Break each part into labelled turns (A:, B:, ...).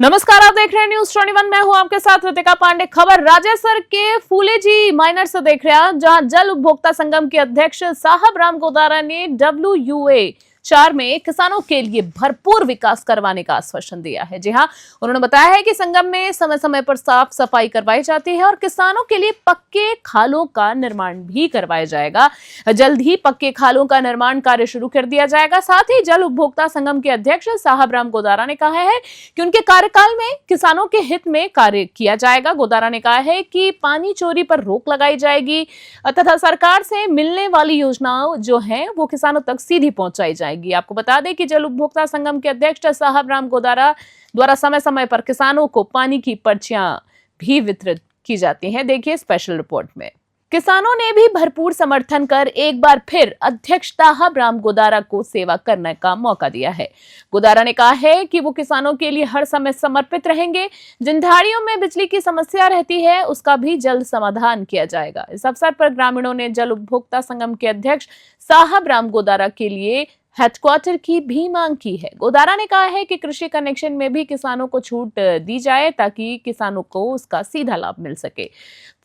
A: नमस्कार, आप देख रहे हैं न्यूज 21। मैं हूं आपके साथ रितिका पांडे। खबर राजेसर के फूलेजी माइनर से देख रहे हैं, जहां जल उपभोक्ता संगम के अध्यक्ष साहब राम गोदारा ने WUA-4 में किसानों के लिए भरपूर विकास करवाने का आश्वासन दिया है। जी हां, उन्होंने बताया है कि संगम में समय समय पर साफ सफाई करवाई जाती है और किसानों के लिए पक्के खालों का निर्माण भी करवाया जाएगा। जल्द ही पक्के खालों का निर्माण कार्य शुरू कर दिया जाएगा। साथ ही जल उपभोक्ता संगम के अध्यक्ष साहब राम गोदारा ने कहा है कि उनके कार्यकाल में किसानों के हित में कार्य किया जाएगा। गोदारा ने कहा है कि पानी चोरी पर रोक लगाई जाएगी तथा सरकार से मिलने वाली योजनाओं जो हैं वो किसानों तक सीधी पहुंचाई जाएगी। आपको बता दें कि जल उपभोक्ता संगम के अध्यक्ष साहब राम गोदारा द्वारा समय समय पर किसानों को पानी की पर्चियां भी वितरित की जाती हैं। देखिए स्पेशल रिपोर्ट में। किसानों ने भी भरपूर समर्थन कर एक बार फिर अध्यक्ष साहब राम गोदारा को सेवा करने का मौका दिया है। गोदारा ने कहा है कि वो किसानों के लिए हर समय समर्पित रहेंगे। जिन धाड़ियों में बिजली की समस्या रहती है उसका भी जल्द समाधान किया जाएगा। इस अवसर पर ग्रामीणों ने जल उपभोक्ता संगम के अध्यक्ष साहब राम गोदारा के लिए हेडक्वार्टर की भी मांग की है। गोदारा ने कहा है कि कृषि कनेक्शन में भी किसानों को छूट दी जाए ताकि किसानों को उसका सीधा लाभ मिल सके।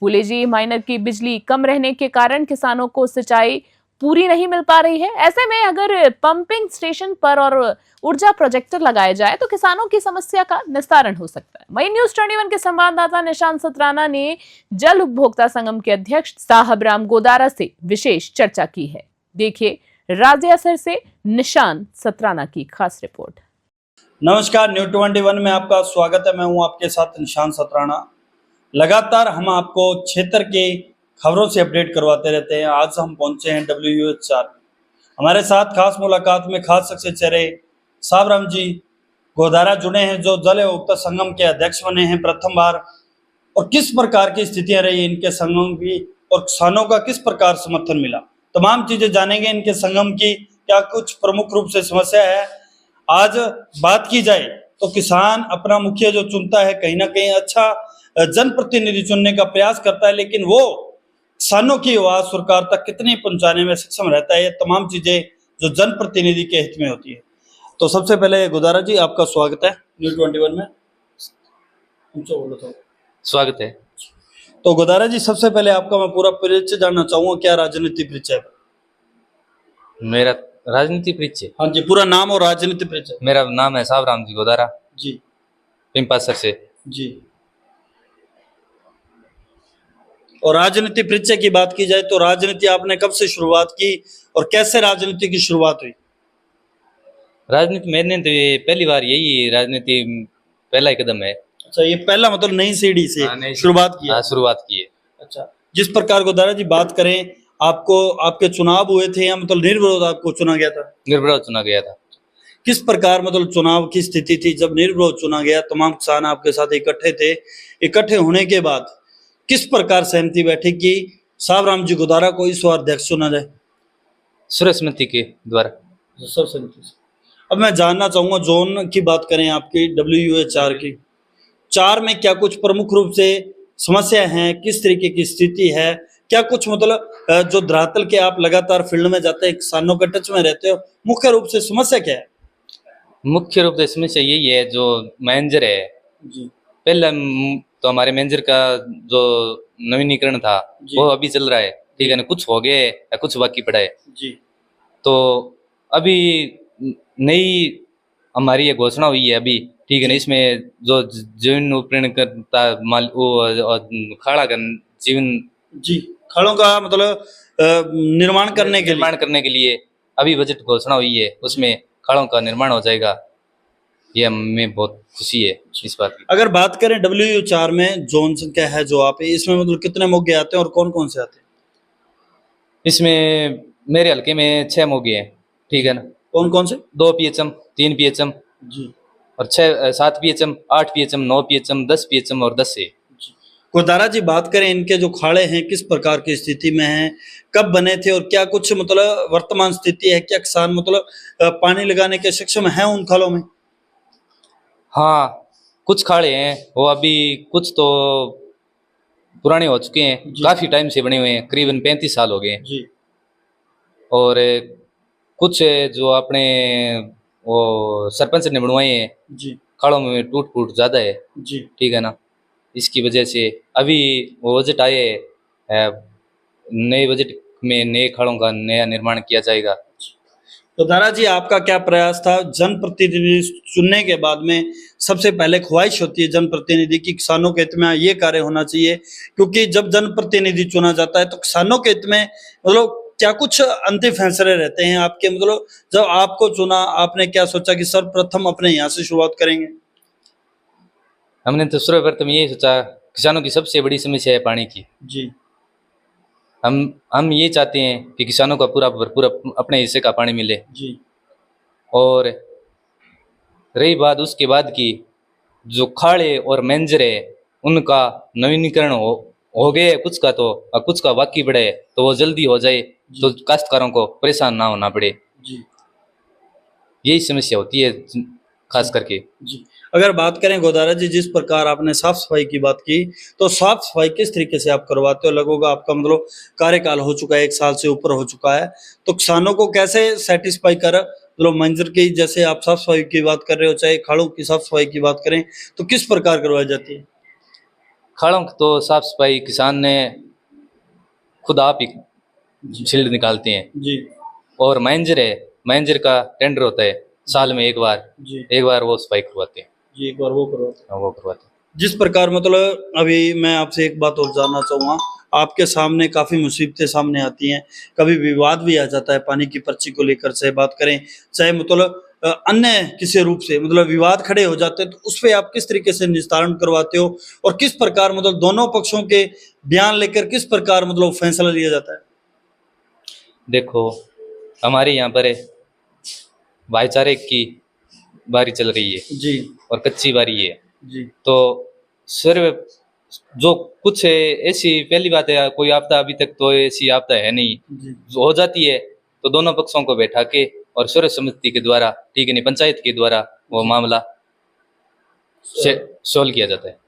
A: फूलेजी माइनर की बिजली कम रहने के कारण किसानों को सिंचाई पूरी नहीं मिल पा रही है। ऐसे में अगर पंपिंग स्टेशन पर और ऊर्जा प्रोजेक्टर लगाए जाए तो किसानों की समस्या का निस्तारण हो सकता है। वहीं न्यूज 21 के संवाददाता निशांत सतराना ने जल उपभोक्ता संगम के अध्यक्ष साहब राम गोदारा से विशेष चर्चा की है। देखिए राजेसर से निशांत सतराना की खास रिपोर्ट।
B: नमस्कार, न्यूज 21 में आपका स्वागत है। मैं हूं आपके साथ निशांत सतराना। लगातार हम आपको क्षेत्र के खबरों से अपडेट करवाते रहते हैं। आज हम पहुंचे हैं WUA-4। हमारे साथ खास मुलाकात में खास शख्सियत चेहरे साहब राम जी गोदारा जुड़े हैं, जो जल उपभोक्ता संगम के अध्यक्ष बने हैं प्रथम बार, और किस प्रकार की स्थितियां रही इनके संगम की और किसानों का किस प्रकार समर्थन मिला, तमाम चीजें जानेंगे। इनके संगम की क्या कुछ प्रमुख रूप से समस्या है। आज बात की जाए तो किसान अपना मुखिया जो चुनता है, कहीं ना कहीं अच्छा जनप्रतिनिधि चुनने का प्रयास करता है, लेकिन वो किसानों की आवाज सरकार तक कितनी पहुंचाने में सक्षम रहता है, ये तमाम चीजें जो जनप्रतिनिधि के हित में होती है। तो सबसे पहले गोदारा जी आपका स्वागत है न्यूज 21 में।
C: स्वागत है।
B: तो गोदारा जी सबसे पहले आपका मैं पूरा परिचय जानना चाहूंगा, क्या राजनीतिक परिचय है?
C: मेरा राजनीति परिचय?
B: हाँ जी, पूरा नाम और राजनीतिक परिचय।
C: मेरा नाम है साहब राम जी गोदारा
B: जी,
C: पिंपासर से
B: जी। और राजनीति परिचय की बात की जाए तो राजनीति आपने कब से शुरुआत की और कैसे राजनीति की शुरुआत हुई?
C: राजनीति मैंने तो ये पहली बार, यही राजनीति पहला ही कदम है।
B: अच्छा, ये पहला मतलब नई सीढ़ी से शुरुआत की है?
C: शुरुआत की है।
B: अच्छा, जिस प्रकार गोदारा जी बात करें, आपको आपके चुनाव हुए थे या मतलब निर्विरोध आपको चुना गया था?
C: निर्विरोध चुना गया था।
B: किस प्रकार मतलब चुनाव की स्थिति थी जब निर्विरोध चुना गया? तमाम किसान आपके साथ इकट्ठे थे। इकट्ठे होने के बाद किस प्रकार सहमति बैठी कि साहब राम जी गोदारा को इस बार अध्यक्ष चुना जाए?
C: सर्वसम्मति के द्वारा।
B: सर्वसम्मति से। अब मैं जानना चाहूंगा, जोन की बात करें आपकी WUA-4 की, 4 में क्या कुछ प्रमुख रूप से समस्या हैं, किस तरीके की स्थिति है, क्या कुछ मतलब जो धरातल के आप लगातार फील्ड में जाते हैं, किसानों के टच में रहते हो, मुख्य रूप से समस्या क्या है?
C: मुख्य रूप से समस्या यही है, जो मैनेजर है
B: जी,
C: पहले तो हमारे मैनेजर का जो नवीनीकरण था वो अभी चल रहा है, ठीक है ना, कुछ हो गए या कुछ बाकी पड़ा है
B: जी।
C: तो अभी नई हमारी ये घोषणा हुई है अभी, ठीक है ना, इसमें जो जीवन उपकरण करता माल वो खाड़ा का जीवन
B: जी, खाड़ों का मतलब निर्माण करने
C: के लिए अभी बजट घोषणा हुई है, उसमें खाड़ों का निर्माण हो जाएगा। ये हमें बहुत खुशी है इस बात की।
B: अगर बात करें WU-4 में जोन संख्या है जो आप, इसमें मतलब कितने मोगे आते हैं और कौन कौन से आते हैं?
C: इसमें मेरे हल्के में 6 मोगे हैं, ठीक है ना।
B: कौन कौन से?
C: 2 PHM, 3 PHM
B: जी,
C: और 7 PHM, 8 PHM, 9 PHM, 10 PHM और 10 है।
B: गोदारा जी बात करें इनके जो खाड़े हैं किस प्रकार की स्थिति में हैं, कब बने थे और क्या कुछ मतलब वर्तमान स्थिति है, क्या किसान मतलब पानी लगाने के सक्षम हैं उन खालों में?
C: हाँ, कुछ खाड़े हैं वो अभी, कुछ तो पुराने हो चुके हैं, काफी टाइम से बने हुए हैं, करीबन 35 साल हो गए हैं
B: जी।
C: और कुछ जो अपने वो सरपंच ने बनवाए हैं
B: जी,
C: खाड़ों में टूट फूट ज़्यादा है,
B: जी।
C: ठीक है ना। इसकी वजह से अभी वो बजट आए है, नए बजट में नए खाड़ों का नया निर्माण किया जाएगा।
B: तो दारा जी, आपका क्या प्रयास था जनप्रतिनिधि चुनने के बाद में? सबसे पहले ख्वाहिश होती है जनप्रतिनिधि की किसानों के हित में ये कार्य होना चाहिए, क्योंकि जब जनप्रतिनिधि चुना जाता है तो किसानों के हित में मतलब क्या कुछ अंतिम फैसले रहते हैं आपके? मतलब जब आपको चुना, आपने क्या सोचा कि सर्वप्रथम अपने यहाँ से शुरुआत करेंगे?
C: हमने तो सर्वप्रथम यही सोचा, किसानों की सबसे बड़ी समस्या है पानी की।
B: जी।
C: हम ये चाहते हैं कि किसानों का पूरा भरपूर अपने हिस्से का पानी मिले।
B: जी।
C: और रही बात उसके बाद की, जो खाड़े और मेंजरे उनका नवीनीकरण हो गए कुछ का, तो कुछ का बाकी पड़े, तो वो जल्दी हो जाए तो काश्तकारों को परेशान ना होना पड़े।
B: जी।
C: यही समस्या होती है खास करके।
B: जी। अगर बात करें गोदारा जी, जिस प्रकार आपने साफ सफाई की बात की, तो साफ सफाई किस तरीके से आप करवाते हो? लगभग आपका मतलब कार्यकाल हो चुका है, 1 साल से ऊपर हो चुका है, तो किसानों को कैसे सेटिस्फाई कर मतलब मंजर की, जैसे आप साफ सफाई की बात कर रहे हो, चाहे खाड़ों की साफ सफाई की बात करें, तो किस प्रकार करवाई जाती है?
C: खाड़ों की तो साफ सफाई किसान ने खुद आप ही छील्ड निकालते हैं।
B: जी।
C: और मैनेजर का टेंडर होता है साल में एक बार,
B: जी।
C: एक बार वो सफाई करवाते हैं।
B: जी, एक बार वो करवाते हैं।
C: हाँ, वो करवाते हैं।
B: जिस प्रकार मतलब अभी मैं आपसे एक बात और जानना चाहूँगा, आपके सामने काफ़ी मुसीबतें सामने आती हैं, कभी विवाद भी आ जाता है पानी की पर्ची को लेकर, चाहे बात करें, चाहे मतलब अन्य किसी रूप से मतलब विवाद खड़े हो जाते हैं, तो उस पे आप किस तरीके से निस्तारण करवाते हो? और किस प्रकार मतलब दोनों पक्षों के बयान लेकर किस प्रकार मतलब फैसला लिया जाता है?
C: देखो, हमारे यहाँ पर भाईचारे की बारी चल रही है
B: जी।
C: और कच्ची बारी है,
B: जी।
C: तो सर्व जो कुछ है, ऐसी पहली बात है, कोई आपदा अभी तक तो ऐसी आपदा है नहीं।
B: जी।
C: जो हो जाती है तो दोनों पक्षों को बैठा के और सर्व सम्मति के द्वारा, ठीक है नहीं, पंचायत के द्वारा वो मामला सोल्व किया जाता है।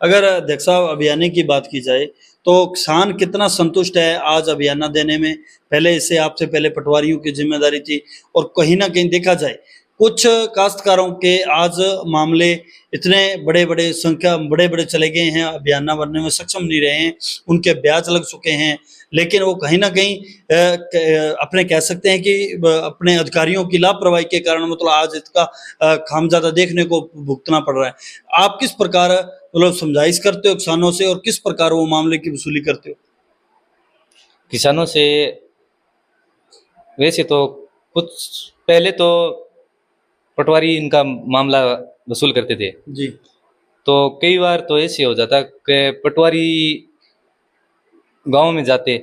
B: अगर अध्यक्ष साहब अभियाने की बात की जाए, तो किसान कितना संतुष्ट है आज अभियाना देने में? पहले इससे आपसे पहले पटवारियों की जिम्मेदारी थी, और कहीं ना कहीं देखा जाए कुछ काश्तकारों के आज मामले इतने बड़े बड़े संख्या बड़े बड़े चले गए हैं, अभियाना बनने में सक्षम नहीं रहे हैं, उनके ब्याज लग चुके हैं, लेकिन वो कहीं ना कहीं अपने कह सकते हैं कि अपने अधिकारियों की लापरवाही के कारण मतलब आज इसका खामजादा देखने को भुगतना पड़ रहा है। आप किस प्रकार मतलब समझाइश करते हो किसानों से, और किस प्रकार वो मामले की वसूली करते हो?
C: किसानों से वैसे तो कुछ पहले तो पटवारी इनका मामला वसूल करते थे,
B: जी।
C: तो कई बार तो ऐसे हो जाता कि पटवारी गांव में जाते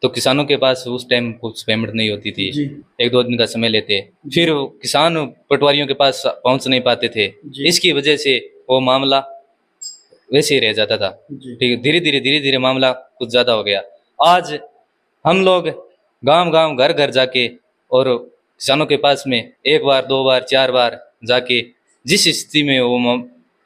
C: तो किसानों के पास उस टाइम कुछ पेमेंट नहीं होती थी,
B: जी।
C: 1-2 दिन का समय लेते, फिर वो किसान पटवारियों के पास पहुंच नहीं पाते थे।
B: जी।
C: इसकी वजह से वो मामला वैसे ही रह जाता था।
B: जी।
C: ठीक है, धीरे धीरे मामला कुछ ज्यादा हो गया। आज हम लोग गांव गांव घर घर जाके और किसानों के पास में 1 बार 2 बार 4 बार जाके जिस स्थिति में वो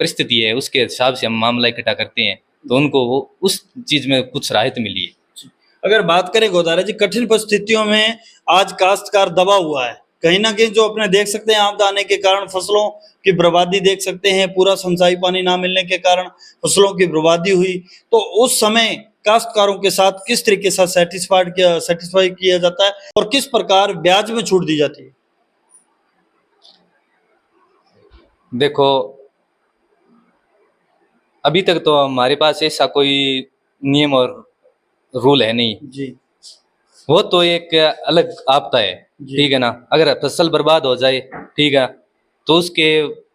C: परिस्थिति है उसके हिसाब से हम मामला इकट्ठा करते हैं, तो उनको वो उस चीज में कुछ राहत मिली है।
B: अगर बात करें गोदारा जी, कठिन परिस्थितियों में आज काश्तकार दबा हुआ है, कहीं ना कहीं जो अपने देख सकते हैं आपदा आने के कारण फसलों की बर्बादी देख सकते हैं, पूरा सिंचाई पानी ना मिलने के कारण फसलों की बर्बादी हुई, तो उस समय काश्तकारों के साथ किस तरीके से सेटिस्फाई किया जाता है, और किस प्रकार ब्याज में छूट दी जाती है?
C: देखो, अभी तक तो हमारे पास ऐसा कोई नियम और रूल है नहीं।
B: जी।
C: वो तो एक अलग आपदा है,
B: जी।
C: ठीक है ना। अगर फसल बर्बाद हो जाए, ठीक है, तो उसके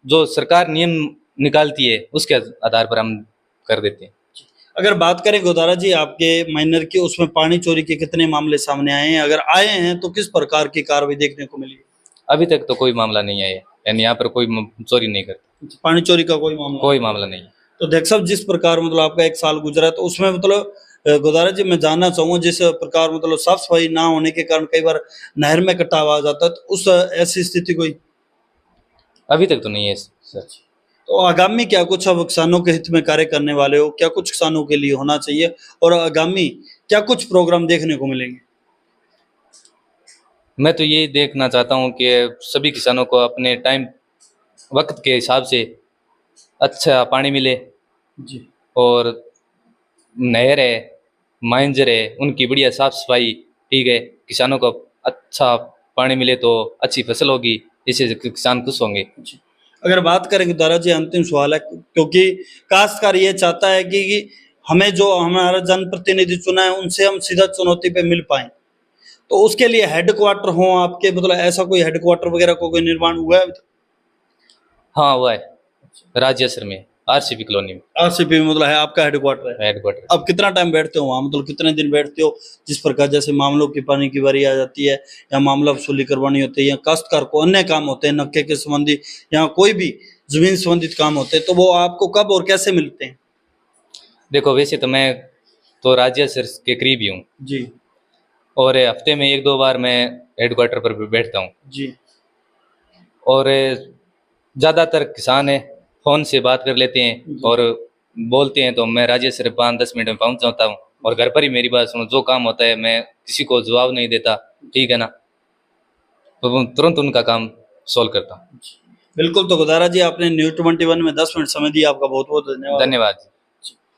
C: जो सरकार नियम निकालती है उसके आधार पर हम कर देते हैं।
B: अगर बात करें गोदारा जी आपके माइनर की, उसमें पानी चोरी के कितने मामले सामने आए हैं? अगर आए हैं तो किस प्रकार की कार्रवाई देखने को मिली?
C: अभी तक तो कोई मामला नहीं आया है, यानी यहाँ पर कोई चोरी नहीं करता,
B: पानी चोरी का कोई मामला
C: नहीं।
B: तो देख साहब, जिस प्रकार मतलब आपका 1 साल गुजरा, तो उसमें मतलब गोदारा जी मैं जानना चाहूंगा, जिस प्रकार मतलब साफ सफाई ना होने के कारण कई बार नहर में कटाव आ जाता है, तो उस ऐसी स्थिति कोई
C: अभी तक तो नहीं है सर।
B: तो आगामी क्या कुछ अब किसानों के हित में कार्य करने वाले हो? क्या कुछ किसानों के लिए होना चाहिए, और आगामी क्या कुछ प्रोग्राम देखने को मिलेंगे?
C: मैं तो ये देखना चाहता हूँ कि सभी किसानों को अपने टाइम वक्त के हिसाब से अच्छा पानी मिले
B: जी
C: और नहर है, माइंजर है, उनकी बढ़िया साफ सफाई, ठीक है, किसानों को अच्छा पानी मिले तो अच्छी फसल होगी, इससे किसान खुश होंगे।
B: जी। अगर बात करें गुदारा जी, अंतिम सवाल है, क्योंकि काश्तकार ये चाहता है कि हमें जो हमारा जनप्रतिनिधि चुना है उनसे हम सीधा चुनौती पे मिल पाए, तो उसके लिए हेडक्वार्टर हो आपके, मतलब ऐसा कोई हेडक्वार्टर वगैरह को कोई निर्माण हुआ है अभी तक?
C: हाँ हुआ है, राज्यसर में आरसीपी कॉलोनी में
B: आरसीपी में मतलब है आपका हेडक्वार्टर है।
C: हेडक्वार्टर।
B: अब कितना टाइम बैठते हो वहाँ, मतलब कितने दिन बैठते हो? जिस प्रकार जैसे मामलों की पानी की बारी आ जाती है, या मामला वसूली करवानी होती है, या काश्तकार को अन्य काम होते हैं नक्के के संबंधी, या कोई भी जमीन संबंधित काम होते हैं, तो वो आपको कब और कैसे मिलते हैं?
C: देखो वैसे तो मैं तो राज्यसर के करीब ही हूँ
B: जी
C: और हफ्ते में 1-2 बार मैं हेडक्वार्टर पर भी बैठता हूँ
B: जी
C: और ज़्यादातर किसान है फ़ोन से बात कर लेते हैं और बोलते हैं तो मैं राज्यसर 5-10 मिनट में पहुँच जाता हूँ और घर पर ही मेरी बात सुनो, जो काम होता है मैं किसी को जवाब नहीं देता, ठीक है ना, तो तुरंत उनका काम सॉल्व करता हूँ।
B: बिल्कुल। तो गुदारा जी, आपने न्यूज़ 21 में 10 मिनट समय दिया, आपका बहुत बहुत धन्यवाद।
C: धन्यवाद।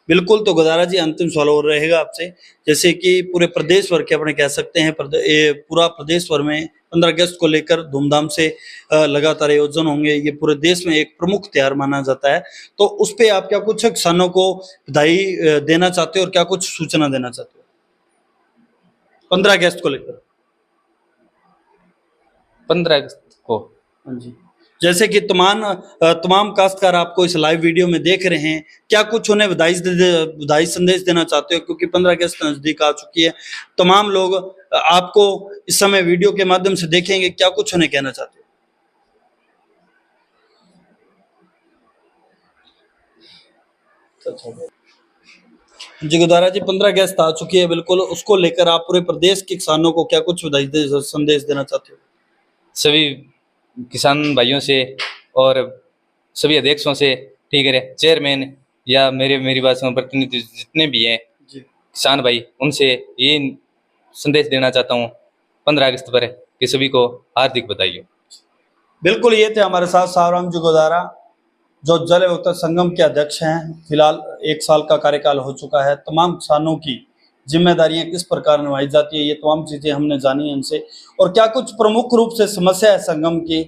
B: बिल्कुल। तो गुदारा जी, अंतिम सवाल और रहेगा आपसे, जैसे कि पूरे प्रदेश भर के अपने कह सकते हैं पूरा प्रदेश भर में 15 अगस्त को लेकर धूमधाम से लगातार आयोजन होंगे, ये पूरे देश में एक प्रमुख त्योहार माना जाता है, तो उस पे आप क्या कुछ किसानों को बधाई देना चाहते हो और क्या कुछ सूचना देना चाहते हो 15 अगस्त को लेकर?
C: 15 अगस्त को
B: हाँ जी, जैसे कि तमाम काश्तकार आपको इस लाइव वीडियो में देख रहे हैं, क्या कुछ उन्हें बधाई संदेश देना चाहते हो? क्योंकि 15 अगस्त नजदीक आ चुकी है, तमाम लोग आपको इस समय वीडियो के माध्यम से देखेंगे, क्या कुछ उन्हें कहना चाहते हो? जी गुदारा जी, 15 अगस्त आ चुकी है, बिल्कुल, उसको लेकर आप पूरे प्रदेश के किसानों को क्या कुछ संदेश देना चाहते हो?
C: सभी किसान भाइयों से और सभी अध्यक्षों से, ठीक है, चेयरमैन या मेरी बात सुनो प्रतिनिधि जितने भी हैं
B: जी
C: किसान भाई, उनसे ये संदेश देना चाहता हूँ 15 अगस्त पर कि सभी को हार्दिक बधाई हो।
B: बिल्कुल। ये थे हमारे साथ सावराम जी गुदारा, जो जल विद्युत संगम के अध्यक्ष हैं। फिलहाल 1 साल का कार्यकाल हो चुका है। तमाम किसानों की जिम्मेदारियां किस प्रकार निभाई जाती है, ये तमाम चीजें हमने जानी इनसे, और क्या कुछ प्रमुख रूप से समस्या है संगम की।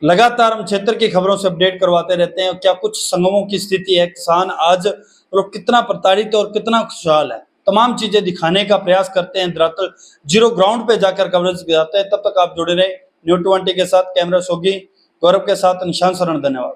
B: लगातार हम क्षेत्र की खबरों से अपडेट करवाते रहते हैं, क्या कुछ संगमों की स्थिति है, किसान आज लोग कितना प्रताड़ित और कितना खुशहाल है, तमाम चीजें दिखाने का प्रयास करते हैं। दरअसल जीरो ग्राउंड पे जाकर कवरेज कराते हैं। तब तक आप जुड़े रहे न्यूज़ 20 के साथ। कैमरा सोगी गौरव के साथ निशान शरण, धन्यवाद।